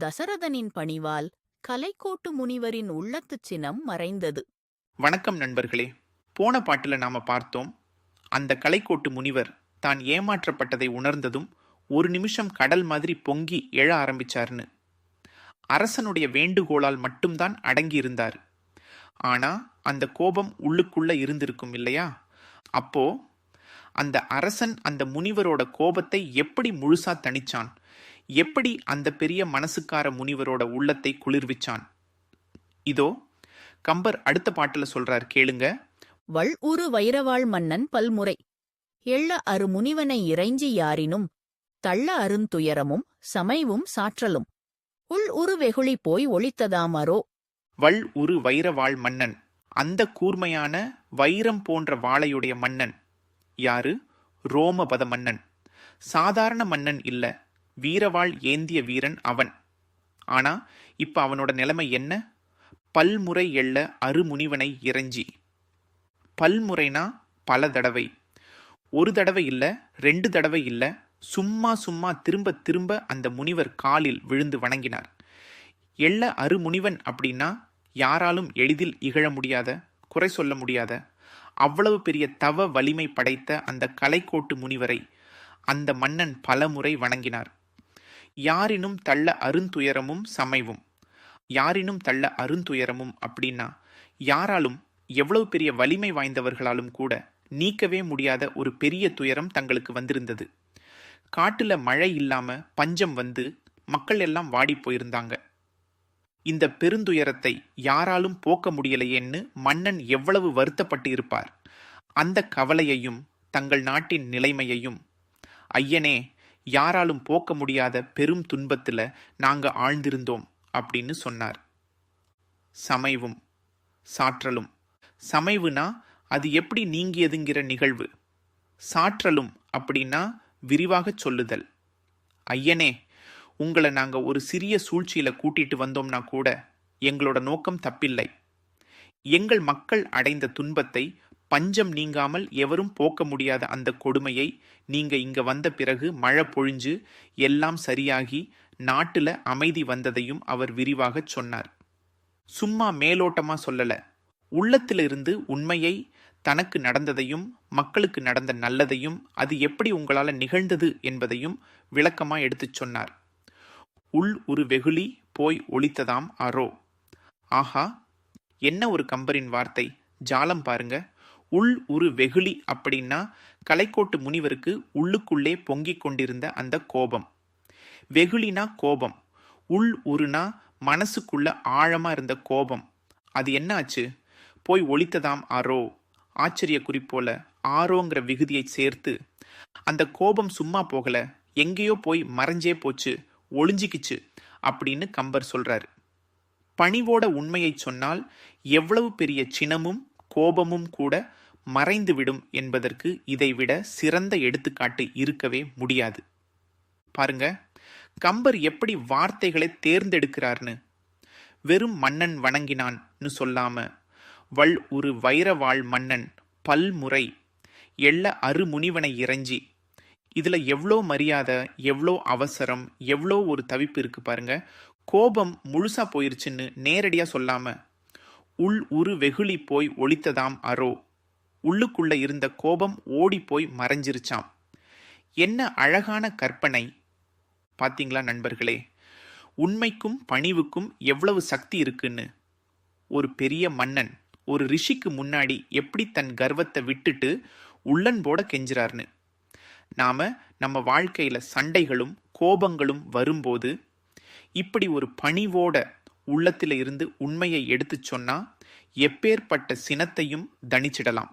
தசரதனின் பணிவால் கலைக்கோட்டு முனிவரின் உள்ளத்துச் சினம் மறைந்தது. வணக்கம் நண்பர்களே. போன பாட்டுல நாம பார்த்தோம், அந்த கலைக்கோட்டு முனிவர் தான் ஏமாற்றப்பட்டதை உணர்ந்ததும் ஒரு நிமிஷம் கடல் மாதிரி பொங்கி எழ ஆரம்பிச்சார்னு. அரசனுடைய வேண்டுகோளால் மட்டும்தான் அடங்கி இருந்தார். ஆனா அந்த கோபம் உள்ளுக்குள்ள இருந்திருக்கும் இல்லையா? அப்போ அந்த அரசன் அந்த முனிவரோட கோபத்தை எப்படி முழுசா தணிச்சான்? எப்படி அந்த பெரிய மனசுக்கார முனிவரோட உள்ளத்தை குளிர்விச்சான்? இதோ கம்பர் அடுத்த பாட்டுல சொல்றார், கேளுங்க. வள் உரு வைரவாள் மன்னன் பல்முறை எள்ள அரு முனிவனை இறைஞ்சி யாரினும் தள்ள அருந்துயரமும் சமைவும் சாற்றலும் உள் உரு வெகுளி போய் ஒளித்ததாமரோ. வள் உரு வைரவாள் மன்னன், அந்த கூர்மையான வைரம் போன்ற வாளையுடைய மன்னன் யாரு? ரோமபத மன்னன். சாதாரண மன்னன் இல்ல, வீரவாள் ஏந்திய வீரன் அவன். ஆனா இப்ப அவனோட நிலைமை என்ன? பல்முறை எள்ள அருமுனிவனை இறைஞ்சி. பல்முறைனா பல தடவை, ஒரு தடவை இல்ல, 2 தடவை இல்ல, சும்மா சும்மா திரும்ப திரும்ப அந்த முனிவர் காலில் விழுந்து வணங்கினார். எள்ள அருமுனிவன் அப்படின்னா யாராலும் எளிதில் இகழ முடியாத, குறை சொல்ல முடியாத, அவ்வளவு பெரிய தவ வலிமை படைத்த அந்த கலைக்கோட்டு முனிவரை அந்த மன்னன் பலமுறை வணங்கினார். யாரினும் தள்ள அருந்துயரமும் சமைவும். யாரினும் தள்ள அருந்துயரமும் அப்படின்னா யாராலும், எவ்வளவு பெரிய வலிமை வாய்ந்தவர்களாலும் கூட நீக்கவே முடியாத ஒரு பெரிய துயரம் தங்களுக்கு வந்திருந்தது. காட்டுல மழை இல்லாம பஞ்சம் வந்து மக்கள் எல்லாம் வாடி போயிருந்தாங்க. இந்த பெருந்துயரத்தை யாராலும் போக்க முடியலையேன்னு மன்னன் எவ்வளவு வருத்தப்பட்டு இருப்பார். அந்த கவலையையும் தங்கள் நாட்டின் நிலைமையையும், ஐயனே, யாராலும் போக்க முடியாத பெரும் துன்பத்துல நாங்க ஆழ்ந்திருந்தோம் அப்படின்னு சொன்னார். சமைவும் சாற்றலும். சமைவுனா அது எப்படி நீங்கியதுங்கிற நிகழ்வு. சாற்றலும் அப்படின்னா விரிவாகச் சொல்லுதல். ஐயனே, உங்களை நாங்க ஒரு சிறிய சூழ்ச்சியில கூட்டிட்டு வந்தோம்னா கூட எங்களோட நோக்கம் தப்பில்லை. எங்கள் மக்கள் அடைந்த துன்பத்தை, பஞ்சம் நீங்காமல் எவரும் போக்க முடியாத அந்த கொடுமையை நீங்க இங்க வந்த பிறகு மழை பொழிஞ்சு எல்லாம் சரியாகி நாட்டுல அமைதி வந்ததையும் அவர் விரிவாகச் சொன்னார். சும்மா மேலோட்டமா சொல்லல, உள்ளத்திலிருந்து உண்மையை, தனக்கு நடந்ததையும் மக்களுக்கு நடந்த நல்லதையும் அது எப்படி உங்களால நிகழ்ந்தது என்பதையும் விளக்கமா எடுத்துச் சொன்னார். உள் ஒரு வெகுளி போய் ஒளித்ததாம் அரோ. ஆஹா, என்ன ஒரு கம்பரின் வார்த்தை! ஜாலம் பாருங்க. உள் ஒரு வெகுளி அப்படின்னா கலைக்கோட்டு முனிவருக்கு உள்ளுக்குள்ளே பொங்கிக் கொண்டிருந்த அந்த கோபம். வெகுளினா கோபம், உள் உருனா மனசுக்குள்ள ஆழமா இருந்த கோபம். அது என்ன ஆச்சு? போய் ஒளித்ததாம் அரோ. ஆச்சரிய குறிப்போல ஆரோங்கிற விகுதியை சேர்த்து, அந்த கோபம் சும்மா போகல, எங்கேயோ போய் மறைஞ்சே போச்சு, ஒளிஞ்சிக்கிச்சு அப்படின்னு கம்பர் சொல்றாரு. பணிவோட உண்மையை சொன்னால் எவ்வளவு பெரிய சினமும் கோபமும் கூட மறைந்துவிடும் என்பதற்கு இதைவிட சிறந்த எடுத்துக்காட்டு இருக்கவே முடியாது. பாருங்க, கம்பர் எப்படி வார்த்தைகளை தேர்ந்தெடுக்கிறார்னு. வெறும் மன்னன் வணங்கினான்னு சொல்லாம, வள் ஒரு வைரவாள் மன்னன் பல்முறை எள்ள அருமுனிவனை இறைஞ்சி. இதுல எவ்வளோ மரியாதை, எவ்வளோ அவசரம், எவ்வளோ ஒரு தவிப்பு இருக்கு பாருங்க. கோபம் முழுசா போயிருச்சுன்னு நேரடியா சொல்லாம, உள் உரு வெகுளி போய் ஒளித்ததாம் அரோ. உள்ளுக்குள்ள இருந்த கோபம் ஓடி போய் மறைஞ்சிருச்சாம். என்ன அழகான கற்பனை! பாத்தீங்களா நண்பர்களே, உண்மைக்கும் பணிவுக்கும் எவ்வளவு சக்தி இருக்குன்னு. ஒரு பெரிய மன்னன் ஒரு ரிஷிக்கு முன்னாடி எப்படி தன் கர்வத்தை விட்டுட்டு உள்ளன்போட கெஞ்சுறார்னு. நாம நம்ம வாழ்க்கையில சண்டைகளும் கோபங்களும் வரும்போது இப்படி ஒரு பணிவோட உள்ளத்தில இருந்து உண்மையை எடுத்து சொன்னா எப்பேற்பட்ட சினத்தையும் தணிச்சிடலாம்.